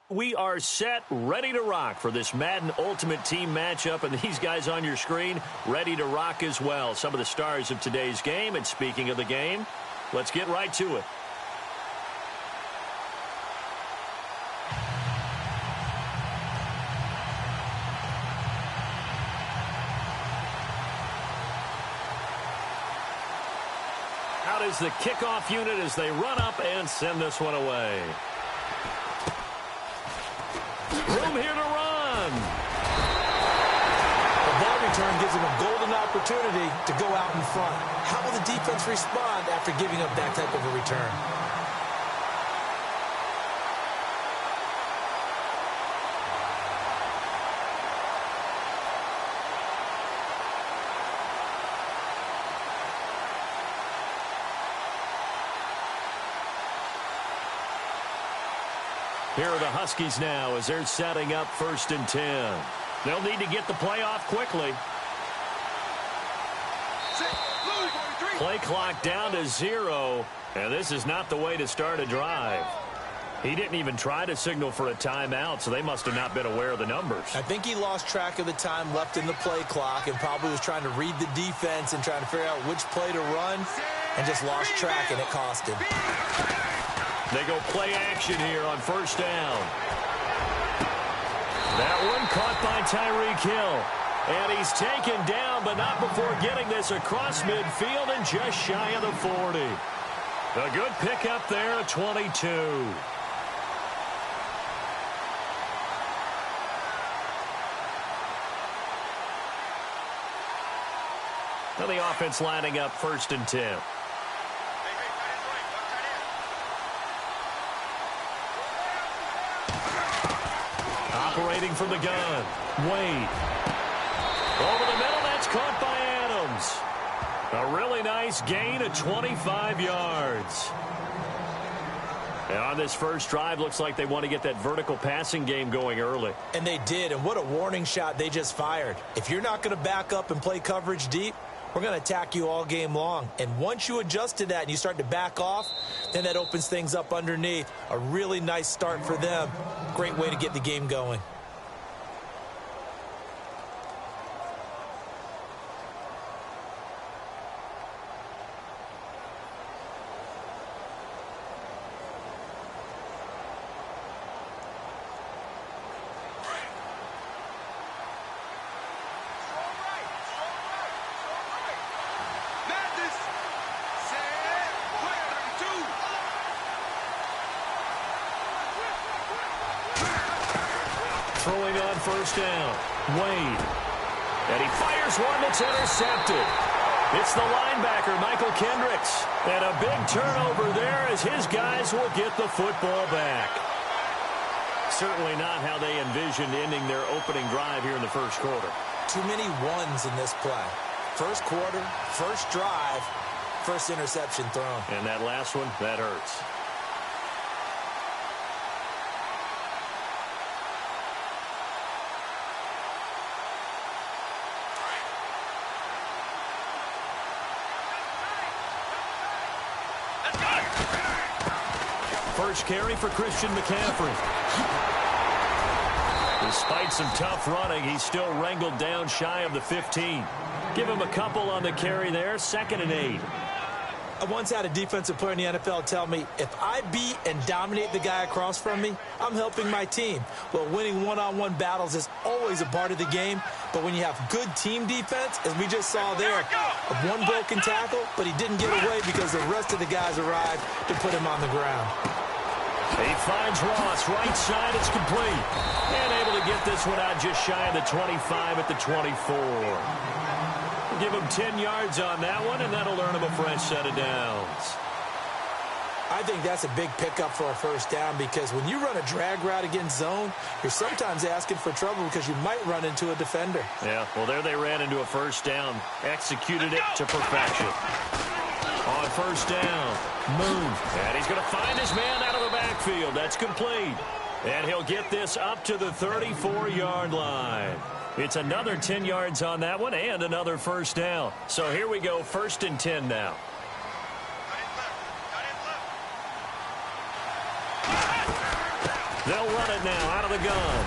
We are set, ready to rock for this Madden Ultimate Team matchup, and these guys on your screen ready to rock as well. Some of the stars of today's game, and speaking of the game, let's get right to it. Out is the kickoff unit as they run up and send this one away. Room here to run. The ball return gives them a golden opportunity to go out in front. How will the defense respond after giving up that type of a return? Here are the Huskies now as they're setting up 1st and 10. They'll need to get the play off quickly. Play clock down to 0, and this is not the way to start a drive. He didn't even try to signal for a timeout, so they must have not been aware of the numbers. I think he lost track of the time left in the play clock and probably was trying to read the defense and trying to figure out which play to run and just lost track, and it cost him. They go play action here on 1st down. That one caught by Tyreek Hill. And he's taken down, but not before getting this across midfield and just shy of the 40. A good pickup there at 22. Now the offense lining up 1st and 10. Operating from the gun. Wade. Over the middle, that's caught by Adams. A really nice gain of 25 yards. And on this first drive, looks like they want to get that vertical passing game going early. And they did, and what a warning shot they just fired. If you're not going to back up and play coverage deep, we're going to attack you all game long. And once you adjust to that and you start to back off, then that opens things up underneath. A really nice start for them. Great way to get the game going. Throwing on 1st down. Wade. And he fires one that's intercepted. It's the linebacker, Michael Kendricks. And a big turnover there as his guys will get the football back. Certainly not how they envisioned ending their opening drive here in the first quarter. Too many ones in this play. First quarter, first drive, first interception thrown. And that last one, that hurts. First carry for Christian McCaffrey. Despite some tough running, he's still wrangled down shy of the 15. Give him a couple on the carry there, 2nd and 8. I once had a defensive player in the NFL tell me, if I beat and dominate the guy across from me, I'm helping my team. Well, winning one-on-one battles is always a part of the game, but when you have good team defense, as we just saw there, one broken tackle, but he didn't get away because the rest of the guys arrived to put him on the ground. He finds Ross, right side, it's complete. And able to get this one out just shy of the 25 at the 24. Give him 10 yards on that one, and that'll earn him a fresh set of downs. I think that's a big pickup for a 1st down because when you run a drag route against zone, you're sometimes asking for trouble because you might run into a defender. Yeah, well, there they ran into a 1st down. Executed it to perfection. On 1st down, Moon. And he's going to find his man out of the backfield. That's complete. And he'll get this up to the 34-yard line. It's another 10 yards on that one and another 1st down. So here we go, 1st and 10 now. They'll run it now out of the gun.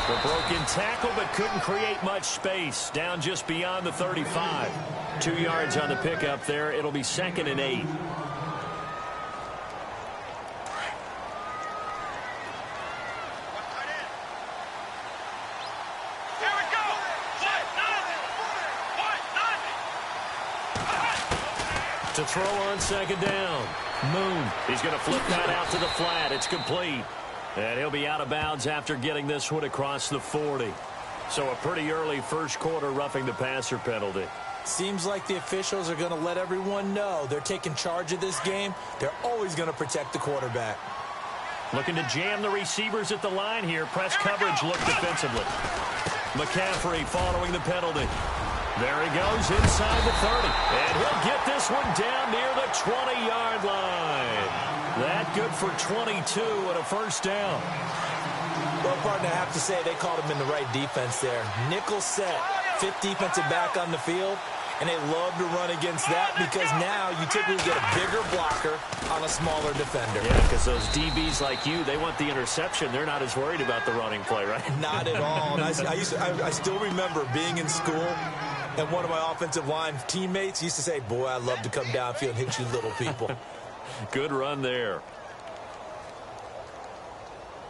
The broken tackle, but couldn't create much space. Down just beyond the 35. 2 yards on the pickup there. It'll be 2nd and 8. To throw on 2nd down. Moon. He's going to flip that out to the flat. It's complete. And he'll be out of bounds after getting this one across the 40. So a pretty early first quarter roughing the passer penalty. Seems like the officials are going to let everyone know they're taking charge of this game. They're always going to protect the quarterback. Looking to jam the receivers at the line here. Press coverage look defensively. McCaffrey following the penalty. There he goes inside the 30. And he'll get this one down near the 20-yard line. That good for 22 and a first down. Well, partner, I have to say they called him in the right defense there. Nickel set, 5th defensive back on the field, and they love to run against that because now you typically get a bigger blocker on a smaller defender. Yeah, because those DBs like you, they want the interception. They're not as worried about the running play, right? Not at all. And I still remember being in school, and one of my offensive line teammates used to say, boy, I love to come downfield and hit you little people. Good run there.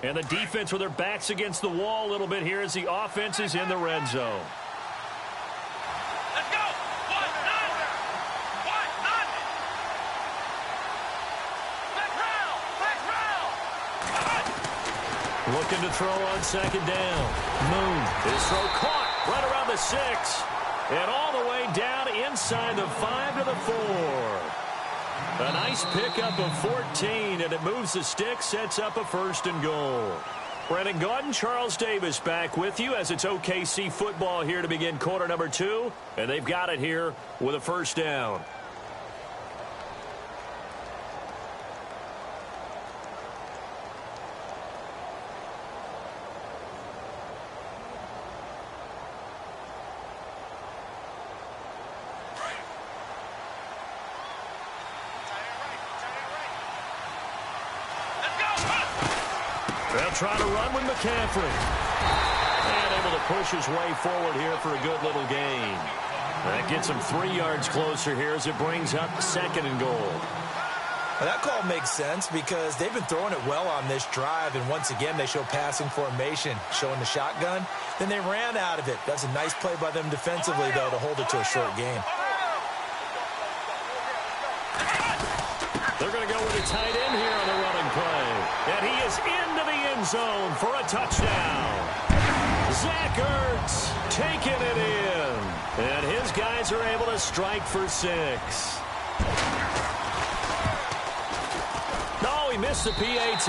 And the defense with their backs against the wall a little bit here as the offense is in the red zone. Let's go! Looking to throw on 2nd down. Moon. His throw caught right around the 6. And all the way down inside the 5 to the 4. A nice pickup of 14, and it moves the stick, sets up a 1st and goal. Brandon Gaudin, Charles Davis back with you as it's OKC football here to begin quarter number 2, and they've got it here with a 1st down. They'll try to run with McCaffrey. And able to push his way forward here for a good little gain. That gets him 3 yards closer here as it brings up 2nd and goal. Well, that call makes sense because they've been throwing it well on this drive, and once again they show passing formation, showing the shotgun. Then they ran out of it. That's a nice play by them defensively, though, to hold it to a short game. They're going to go with a tight end here on the running play. And he is into the end zone for a touchdown. Zach Ertz taking it in. And his guys are able to strike for 6. No, he missed the PAT.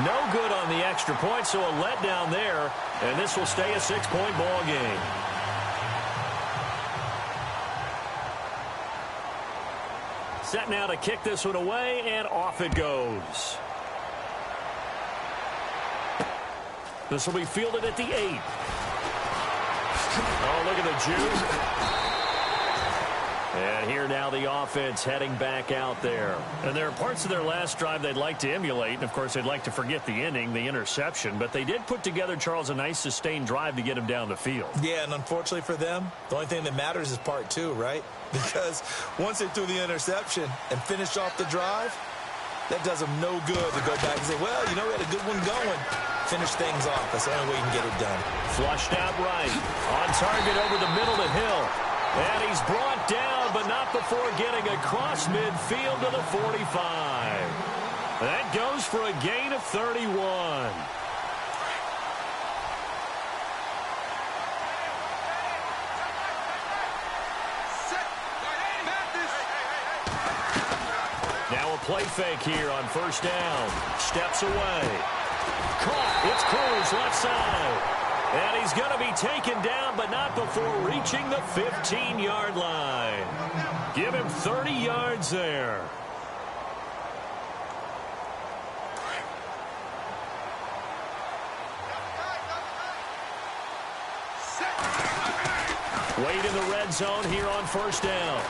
No good on the extra point, so a letdown there. And this will stay a 6-point ball game. Set now to kick this one away, and off it goes. This will be fielded at the 8. Oh, look at the juke. And here now the offense heading back out there. And there are parts of their last drive they'd like to emulate. And, of course, they'd like to forget the inning, the interception. But they did put together, Charles, a nice sustained drive to get him down the field. Yeah, and unfortunately for them, the only thing that matters is part 2, right? Because once they threw the interception and finished off the drive, that does them no good to go back and say, well, you know, we had a good one going. Finish things off. That's the only way you can get it done. Flushed out right. On target over the middle to Hill. And he's brought down, but not before getting across midfield to the 45. That goes for a gain of 31. Now a play fake here on 1st down. Steps away. Caught. It's Cruz left side. And he's going to be taken down, but not before reaching the 15-yard line. Give him 30 yards there. Wade in the red zone here on 1st down.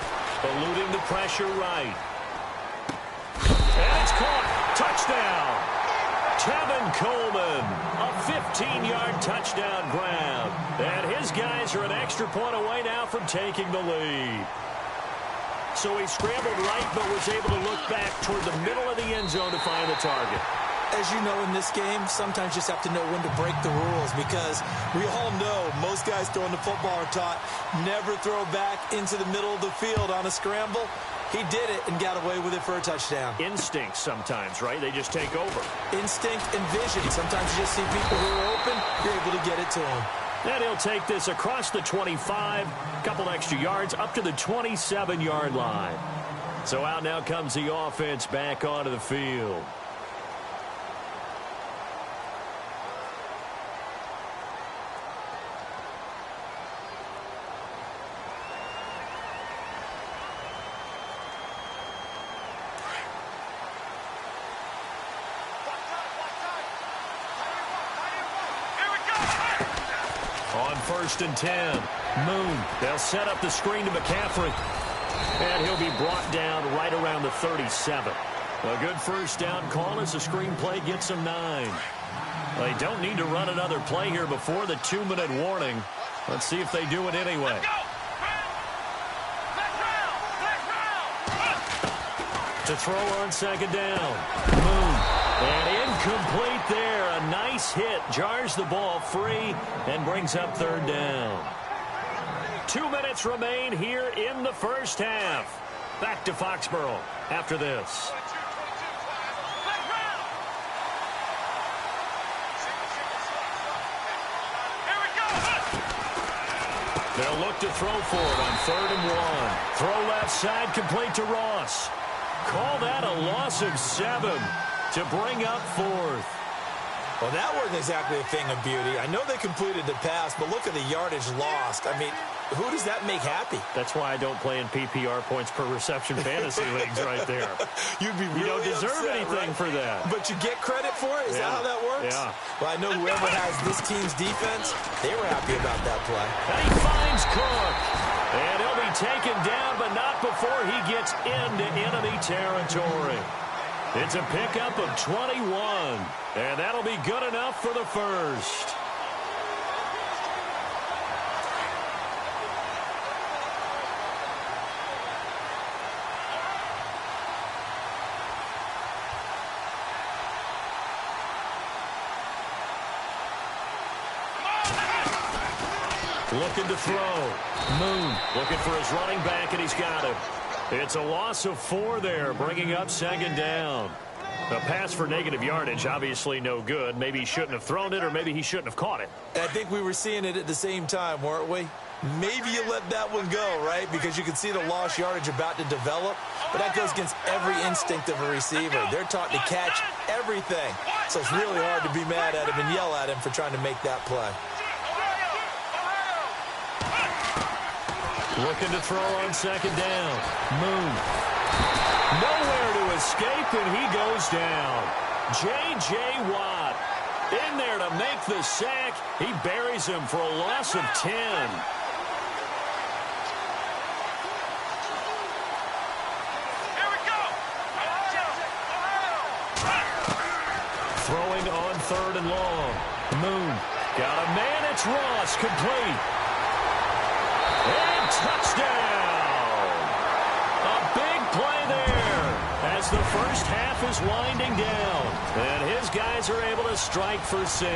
Eluding the pressure right. And it's caught. Touchdown. Tevin Coleman, a 15-yard touchdown grab. And his guys are an extra point away now from taking the lead. So he scrambled right, but was able to look back toward the middle of the end zone to find the target. As you know, in this game, sometimes you just have to know when to break the rules, because we all know most guys throwing the football are taught never throw back into the middle of the field on a scramble. He did it and got away with it for a touchdown. Instinct sometimes, right? They just take over. Instinct and vision. Sometimes you just see people who are open, you're able to get it to them. And he'll take this across the 25, a couple extra yards, up to the 27-yard line. So out now comes the offense back onto the field. On 1st and 10, Moon. They'll set up the screen to McCaffrey. And he'll be brought down right around the 37. A good first down call as the screen play gets him 9. They don't need to run another play here before the 2-minute warning. Let's see if they do it anyway. To throw on 2nd down. Moon. And incomplete there. A nice hit. Jars the ball free and brings up 3rd down. 2 minutes remain here in the first half. Back to Foxborough after this. They'll look to throw for it on 3rd and 1. Throw left side, complete to Ross. Call that a loss of 7 to bring up 4th. Well, that wasn't exactly a thing of beauty. I know they completed the pass, but look at the yardage lost. I mean, who does that make happy? That's why I don't play in PPR points per reception fantasy leagues right there. You'd be really You don't deserve upset, anything right? for that. But you get credit for it? Is that how that works? Yeah. Well, I know whoever has this team's defense, they were happy about that play. And he finds Cook. And he'll be taken down, but not before he gets into enemy territory. It's a pickup of 21, and that'll be good enough for the first. Looking to throw. Moon looking for his running back, and he's got him. It's a loss of 4 there, bringing up 2nd down. A pass for negative yardage, obviously no good. Maybe he shouldn't have thrown it, or maybe he shouldn't have caught it. I think we were seeing it at the same time, weren't we? Maybe you let that one go, right? Because you can see the lost yardage about to develop. But that goes against every instinct of a receiver. They're taught to catch everything. So it's really hard to be mad at him and yell at him for trying to make that play. Looking to throw on 2nd down. Moon. Nowhere to escape, and he goes down. J.J. Watt in there to make the sack. He buries him for a loss of 10. Throwing on 3rd and long. Moon. Got a man. It's Ross. Complete. And touchdown! A big play there as the first half is winding down. And his guys are able to strike for 6.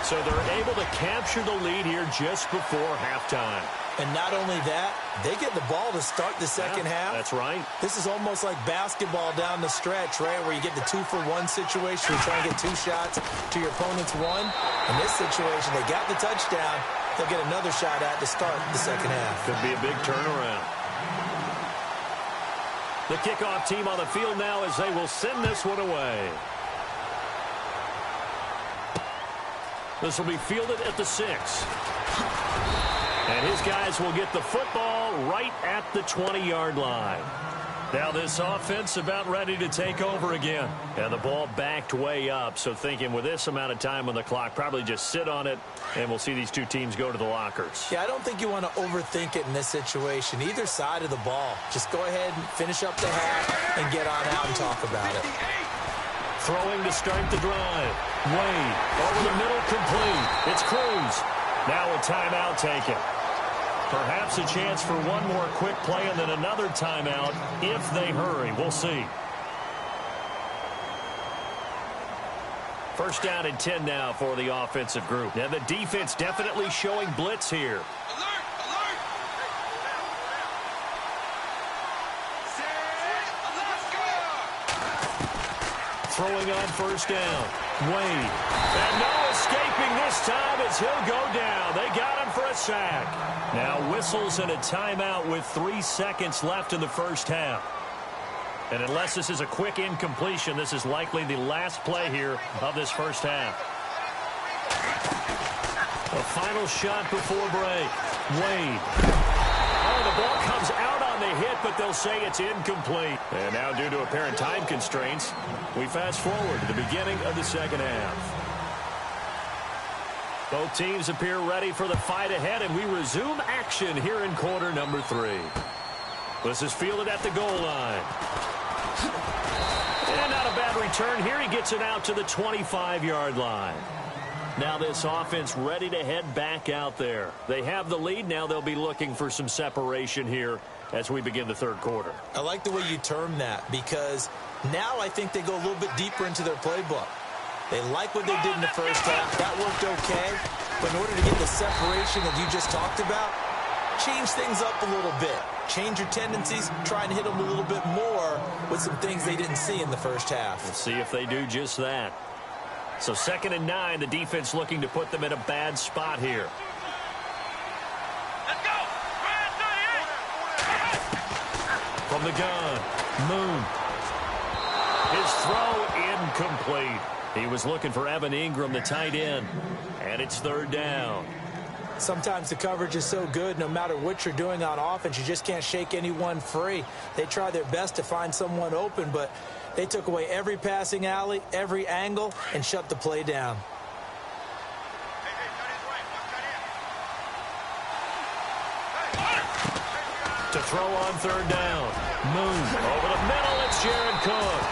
So they're able to capture the lead here just before halftime. And not only that, they get the ball to start the second half. That's right. This is almost like basketball down the stretch, right, where you get the 2-for-1 situation. You try and get 2 shots to your opponent's 1. In this situation, they got the touchdown. They'll get another shot at to start the second half. Could be a big turnaround. The kickoff team on the field now as they will send this one away. This will be fielded at the 6. And his guys will get the football right at the 20-yard line. Now this offense about ready to take over again. And the ball backed way up. So thinking with this amount of time on the clock, probably just sit on it, and we'll see these two teams go to the lockers. Yeah, I don't think you want to overthink it in this situation. Either side of the ball. Just go ahead and finish up the half and get on out and talk about it. Throwing to start the drive. Wade over the middle, complete. It's Cruz. Now a timeout taken. Perhaps a chance for one more quick play and then another timeout if they hurry. We'll see. First down and 10 now for the offensive group. Now the defense definitely showing blitz here. Throwing on first down. Wade. And no escaping this time as he'll go down. They got him for a sack. Now whistles and a timeout with 3 seconds left in the first half. And unless this is a quick incompletion, this is likely the last play here of this first half. A final shot before break. Wade. Oh, the ball comes out on the hit, but they'll say it's incomplete. And now due to apparent time constraints, we fast forward to the beginning of the second half. Both teams appear ready for the fight ahead, and we resume action here in quarter number 3. This is fielded at the goal line. And not a bad return here. He gets it out to the 25-yard line. Now this offense ready to head back out there. They have the lead. Now they'll be looking for some separation here as we begin the third quarter. I like the way you term that because now I think they go a little bit deeper into their playbook. They like what they did in the first half. That worked okay. But in order to get the separation that you just talked about, change things up a little bit. Change your tendencies. Try and hit them a little bit more with some things they didn't see in the first half. We'll see if they do just that. So 2nd and 9, the defense looking to put them in a bad spot here. Let's go. From the gun, Moon. His throw incomplete. He was looking for Evan Ingram, the tight end. And it's 3rd down. Sometimes the coverage is so good, no matter what you're doing on offense, you just can't shake anyone free. They try their best to find someone open, but they took away every passing alley, every angle, and shut the play down. To throw on 3rd down. Moon over the middle. It's Jared Cook.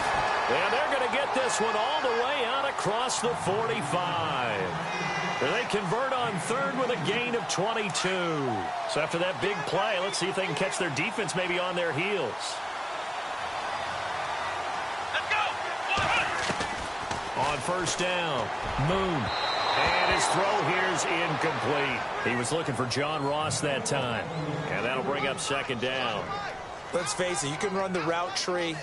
And they're going to get this one all the way out across the 45. They convert on 3rd with a gain of 22. So after that big play, let's see if they can catch their defense maybe on their heels. Let's go. On 1st down, Moon. And his throw here is incomplete. He was looking for John Ross that time. And that'll bring up 2nd down. Let's face it, you can run the route tree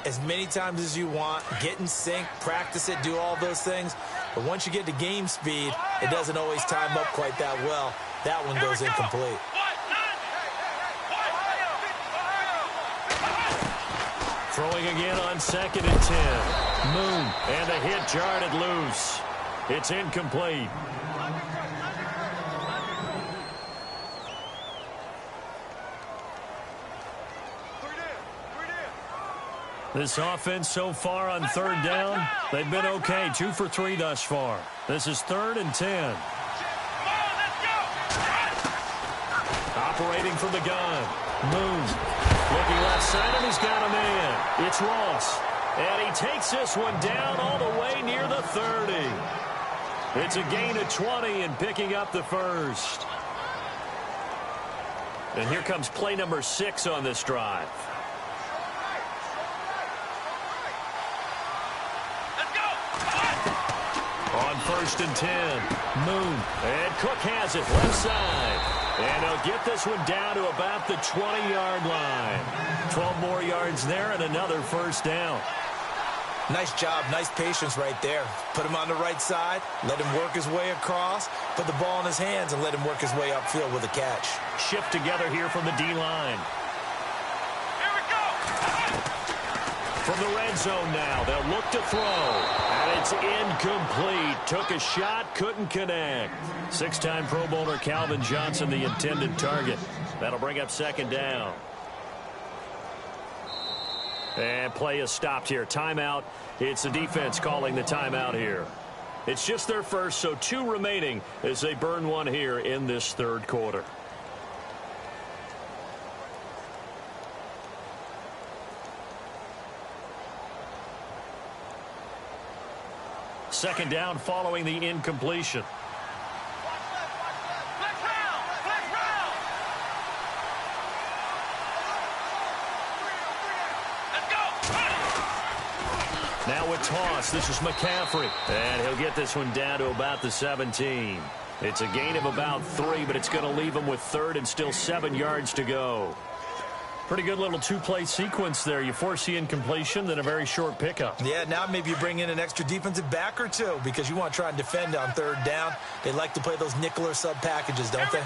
as many times as you want, get in sync, practice it, do all those things. But once you get to game speed, it doesn't always time up quite that well. That one goes incomplete. Throwing again on 2nd and 10. Moon, and the hit jarred it loose. It's incomplete. This offense so far on 3rd down, they've been okay. 2 for 3 thus far. This is 3rd and 10. Operating from the gun. Moon. Looking left side, and he's got a man. It's Ross. And he takes this one down all the way near the 30. It's a gain of 20 and picking up the first. And here comes play number 6 on this drive. On 1st and 10, Moon, and Cook has it left side. And they'll get this one down to about the 20-yard line. 12 more yards there and another first down. Nice job, nice patience right there. Put him on the right side, let him work his way across, put the ball in his hands, and let him work his way upfield with a catch. Shift together here from the D-line. From the red zone now, they'll look to throw. And it's incomplete. Took a shot, couldn't connect. 6-time Pro Bowler Calvin Johnson, the intended target. That'll bring up 2nd down. And play is stopped here. Timeout. It's the defense calling the timeout here. It's just their first, so 2 remaining as they burn one here in this 3rd quarter. second down following the incompletion. Now a toss. This is McCaffrey. And he'll get this one down to about the 17. It's a gain of about 3, but it's going to leave him with third and still 7 yards to go. Pretty good little two-play sequence there. You force the incompletion, then a very short pickup. Yeah, now maybe you bring in an extra defensive back or two because you want to try and defend on third down. They like to play those nickel or sub packages, don't they?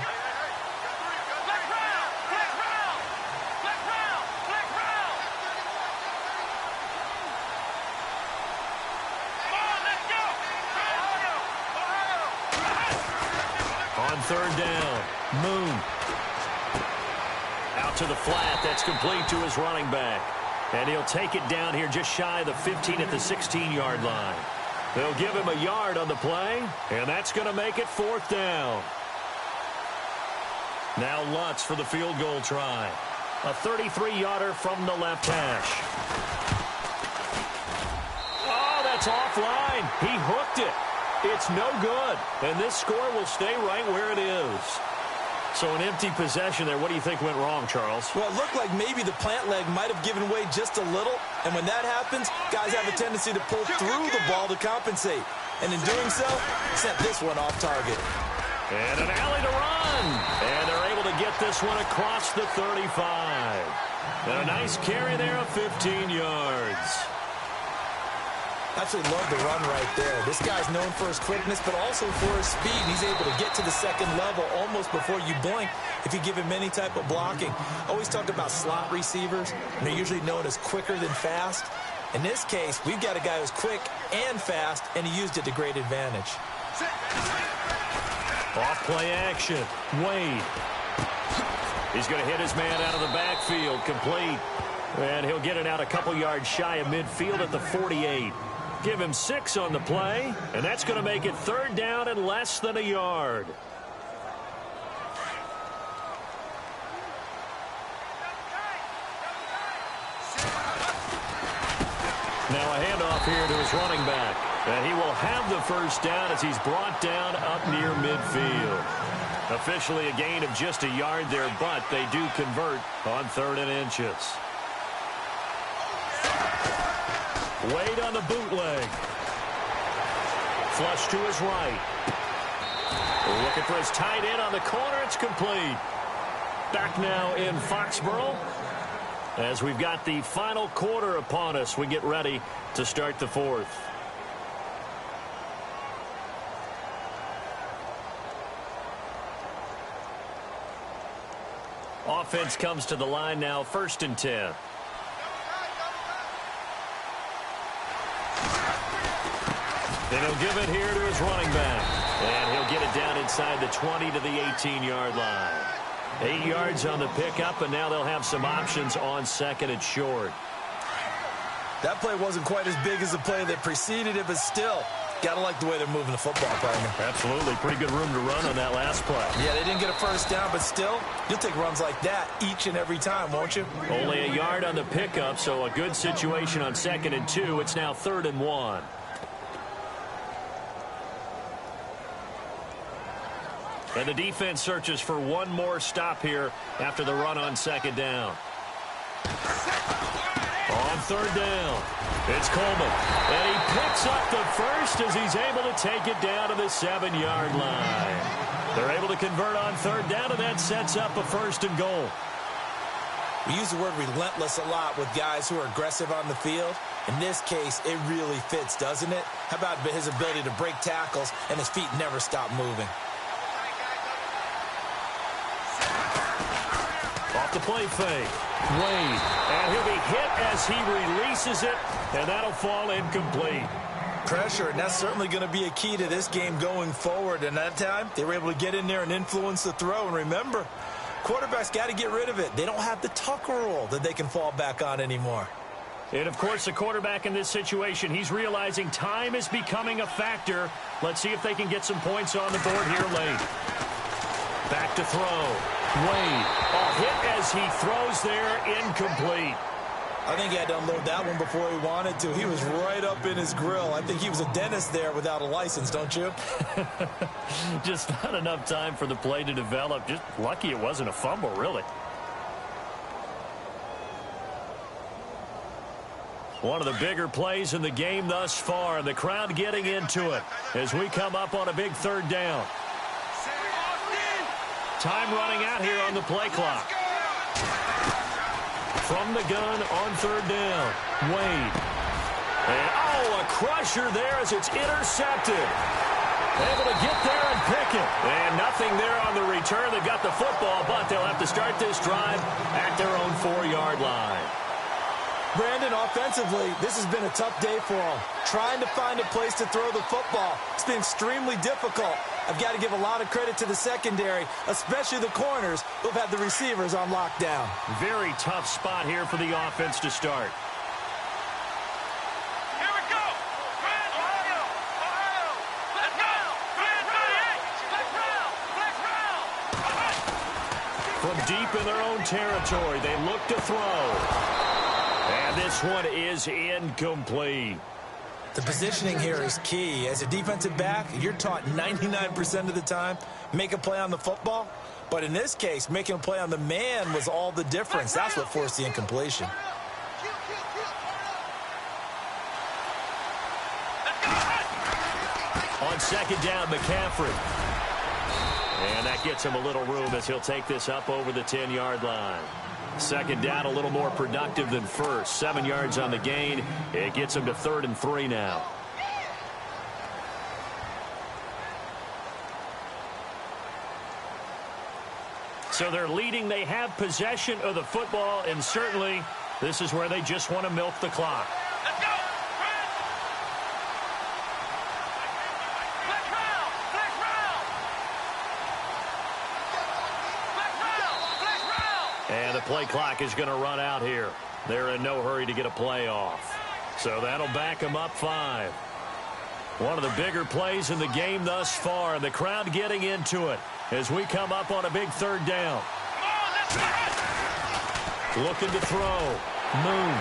On third down, Moon. Out to the flat. That's complete to his running back. And he'll take it down here just shy of the 15 at the 16-yard line. They'll give him a yard on the play, and that's going to make it fourth down. Now Lutz for the field goal try. A 33-yarder from the left hash. Oh, that's offline. He hooked it. It's no good, and this score will stay right where it is. So an empty possession there. What do you think went wrong, Charles? Well, it looked like maybe the plant leg might have given way just a little, and when that happens, guys have a tendency to pull through the ball to compensate. And in doing so, sent this one off target. And an alley to run. And they're able to get this one across the 35. And a nice carry there of 15 yards. Absolutely love the run right there. This guy's known for his quickness, but also for his speed. He's able to get to the second level almost before you blink if you give him any type of blocking. I always talk about slot receivers, and they're usually known as quicker than fast. In this case, we've got a guy who's quick and fast, and he used it to great advantage. Off play action. Wade. He's going to hit his man out of the backfield. Complete. And he'll get it out a couple yards shy of midfield at the 48. Give him 6 on the play, and that's going to make it third down and less than a yard. Now a handoff here to his running back. And he will have the first down as he's brought down up near midfield. Officially a gain of just a yard there, but they do convert on 3rd and inches. Wade on the bootleg. Flush to his right. Looking for his tight end on the corner. It's complete. Back now in Foxborough as we've got the final quarter upon us. We get ready to start the fourth. Offense comes to the line now, 1st and 10. And he'll give it here to his running back. And he'll get it down inside the 20 to the 18-yard line. 8 yards on the pickup, and now they'll have some options on 2nd and short. That play wasn't quite as big as the play that preceded it, but still, gotta like the way they're moving the football, partner. Absolutely. Pretty good room to run on that last play. Yeah, they didn't get a first down, but still, you'll take runs like that each and every time, won't you? Only a yard on the pickup, so a good situation on 2nd and 2. It's now 3rd and 1. And the defense searches for one more stop here after the run on 2nd down. On 3rd down, it's Coleman. And he picks up the first as he's able to take it down to the 7-yard line. They're able to convert on 3rd down, and that sets up a 1st and goal. We use the word relentless a lot with guys who are aggressive on the field. In this case, it really fits, doesn't it? How about his ability to break tackles and his feet never stop moving? Off the play fake. Wade. And he'll be hit as he releases it, and that'll fall incomplete. Pressure, and that's certainly going to be a key to this game going forward. And that time, they were able to get in there and influence the throw. And remember, quarterbacks got to get rid of it. They don't have the Tucker rule that they can fall back on anymore. And, of course, the quarterback in this situation, he's realizing time is becoming a factor. Let's see if they can get some points on the board here late. Back to throw. Wade. A hit as he throws there, incomplete. I think he had to unload that one before he wanted to. He was right up in his grill. I think he was a dentist there without a license, don't you? Just not enough time for the play to develop. Just lucky it wasn't a fumble, really. One of the bigger plays in the game thus far. The crowd getting into it as we come up on a big third down. Time running out here on the play clock. From the gun on third down, Wade. And, oh, a crusher there as it's intercepted. Able to get there and pick it. And nothing there on the return. They've got the football, but they'll have to start this drive at their own 4-yard line. Brandon, offensively, this has been a tough day for them. Trying to find a place to throw the football. It's been extremely difficult. I've got to give a lot of credit to the secondary, especially the corners who've had the receivers on lockdown. Very tough spot here for the offense to start. Here we go. Ohio. Let's go. From deep in their own territory, they look to throw. And this one is incomplete. The positioning here is key. As a defensive back, you're taught 99% of the time, make a play on the football. But in this case, making a play on the man was all the difference. That's what forced the incompletion. On second down, McCaffrey. And that gets him a little room as he'll take this up over the 10-yard line. Second down, a little more productive than first. 7 yards on the gain. It gets him to 3rd and 3 now. So they're leading. They have possession of the football, and certainly this is where they just want to milk the clock. Let's go. And the play clock is going to run out here. They're in no hurry to get a play off. So that'll back them up 5. One of the bigger plays in the game thus far. And the crowd getting into it as we come up on a big third down. Looking to throw. Moon.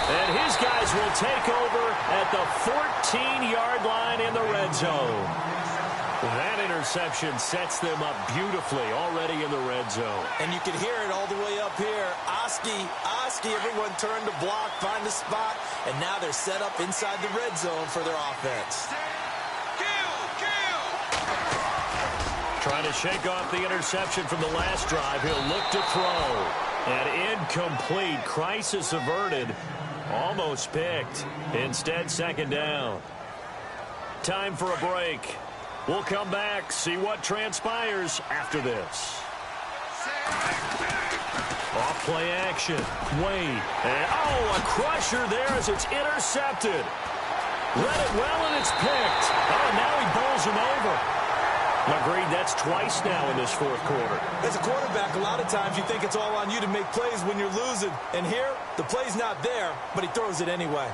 And his guys will take over at the 14-yard line in the red zone. That interception sets them up beautifully already in the red zone. And you can hear it all the way up here. Oski, everyone turned to block, find the spot, and now they're set up inside the red zone for their offense. Trying to shake off the interception from the last drive. He'll look to throw. And incomplete. Crisis averted. Almost picked. Instead, second down. Time for a break. We'll come back, see what transpires after this. Off play action. Wade. And, oh, a crusher there as it's intercepted. Read it well, and it's picked. Oh, now he bowls him over. Agreed, that's twice now in this fourth quarter. As a quarterback, a lot of times you think it's all on you to make plays when you're losing. And here, the play's not there, but he throws it anyway.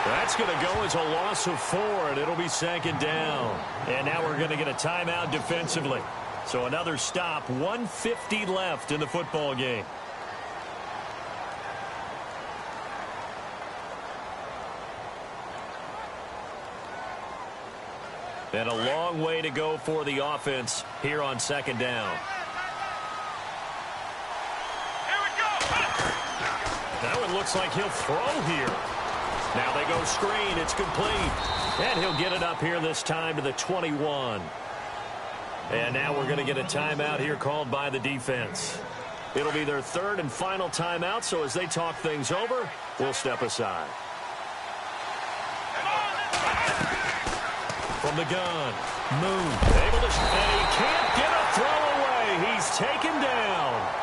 That's going to go as a loss of 4, and it'll be second down. And now we're going to get a timeout defensively. So another stop, 1:50 left in the football game. And a long way to go for the offense here on second down. Here we go. Now it looks like he'll throw here. Now they go screen. It's complete. And he'll get it up here this time to the 21. And now we're going to get a timeout here called by the defense. It'll be their third and final timeout, so as they talk things over, we'll step aside. From the gun, Moon, able to, and he can't get a throw away. He's taken down.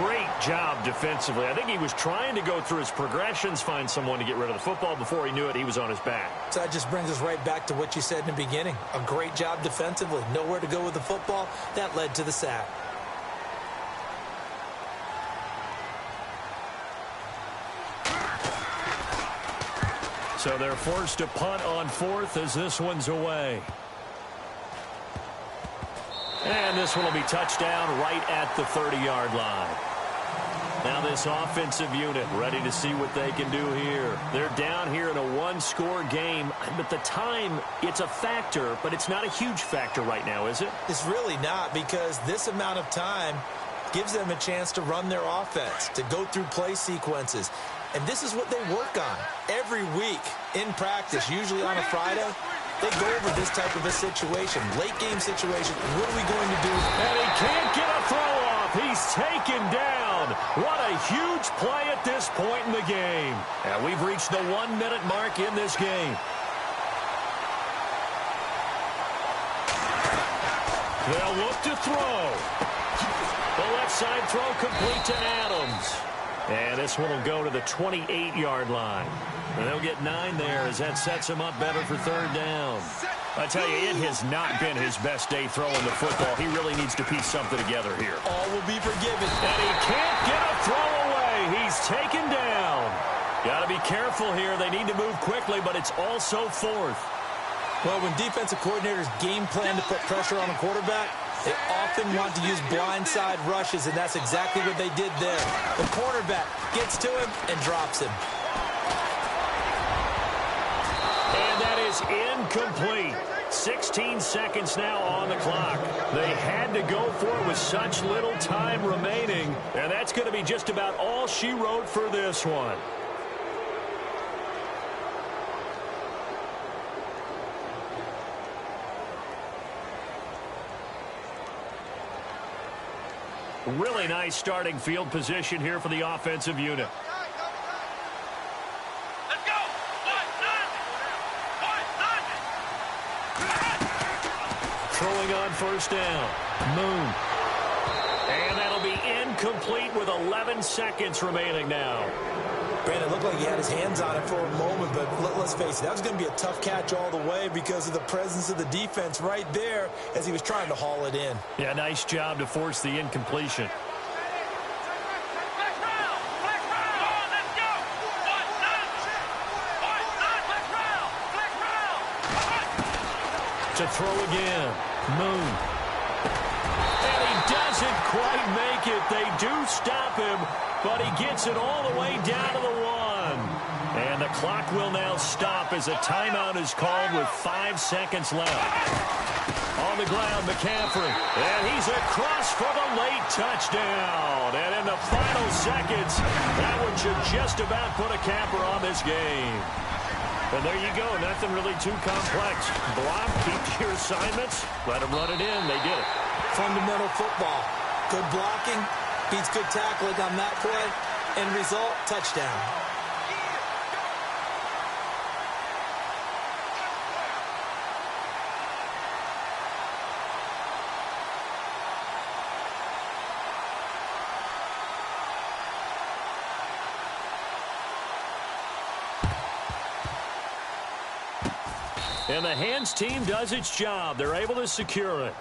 Great job defensively. I think he was trying to go through his progressions, find someone to get rid of the football. Before he knew it, he was on his back. So that just brings us right back to what you said in the beginning. A great job defensively. Nowhere to go with the football. That led to the sack. So they're forced to punt on fourth as this one's away. And this one will be touchdown right at the 30-yard line. Now this offensive unit ready to see what they can do here. They're down here in a one-score game. But the time, it's a factor, but it's not a huge factor right now, is it? It's really not, because this amount of time gives them a chance to run their offense, to go through play sequences. And this is what they work on every week in practice, usually on a Friday. They go over this type of a situation, late-game situation. What are we going to do? And he can't get a throw off. He's taken down. What a huge play at this point in the game. And we've reached the 1-minute mark in this game. They'll look to throw. The left side throw complete to Adams. And this one will go to the 28-yard line. And they'll get 9 there as that sets him up better for third down. I tell you, it has not been his best day throwing the football. He really needs to piece something together here. All will be forgiven. And he can't get a throw away. He's taken down. Got to be careful here. They need to move quickly, but it's also fourth. Well, when defensive coordinators game plan to put pressure on a quarterback, they often want to use blindside rushes, and that's exactly what they did there. The cornerback gets to him and drops him. And that is incomplete. 16 seconds now on the clock. They had to go for it with such little time remaining, and that's going to be just about all she wrote for this one. Really nice starting field position here for the offensive unit. Let's go. Throwing on first down. Moon. And that'll be incomplete with 11 seconds remaining now. Brandon, it looked like he had his hands on it for a moment, but let's face it, that was going to be a tough catch all the way because of the presence of the defense right there as he was trying to haul it in. Yeah, nice job to force the incompletion. To throw again. Moon. And he doesn't quite make it. They do stop him, but he gets it all the way down to the 1. And the clock will now stop as a timeout is called with 5 seconds left. On the ground, McCaffrey. And he's across for the late touchdown. And in the final seconds, that one should just about put a capper on this game. And there you go. Nothing really too complex. Block, keep to your assignments, let them run it in. They did it. Fundamental football. Good blocking, beats good tackling on that play. End result, touchdown. And the hands team does its job. They're able to secure it.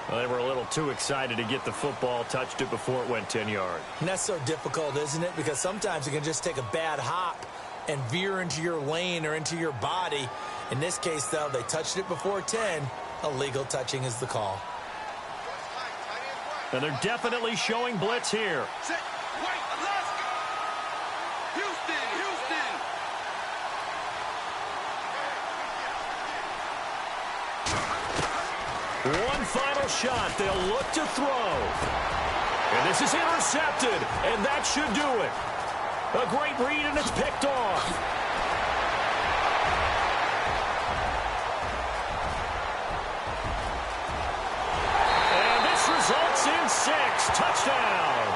Well, they were a little too excited to get the football, touched it before it went 10 yards. And that's so difficult, isn't it? Because sometimes it can just take a bad hop and veer into your lane or into your body. In this case, though, they touched it before 10. Illegal touching is the call. And they're definitely showing blitz here. Sit. Wait. Alaska. Houston. One final shot. They'll look to throw. And this is intercepted. And that should do it. A great read, and it's picked off. And this results in 6. Touchdown.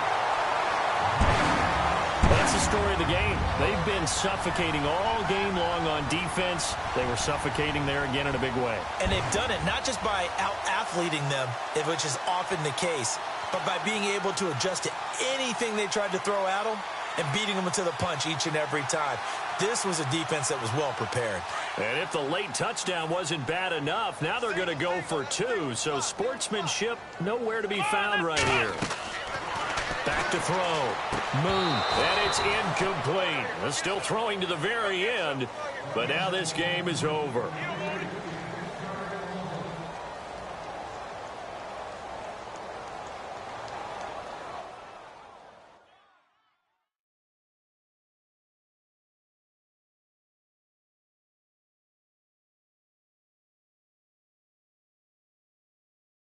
That's the story of the game. They've been suffocating all game long on defense. They were suffocating there again in a big way. And they've done it not just by out-athleting them, which is often the case, but by being able to adjust to anything they tried to throw at them and beating them to the punch each and every time. This was a defense that was well prepared. And if the late touchdown wasn't bad enough, now they're going to go for 2. So sportsmanship nowhere to be found right here. Back to throw. Moon. And it's incomplete. Still throwing to the very end. But now this game is over.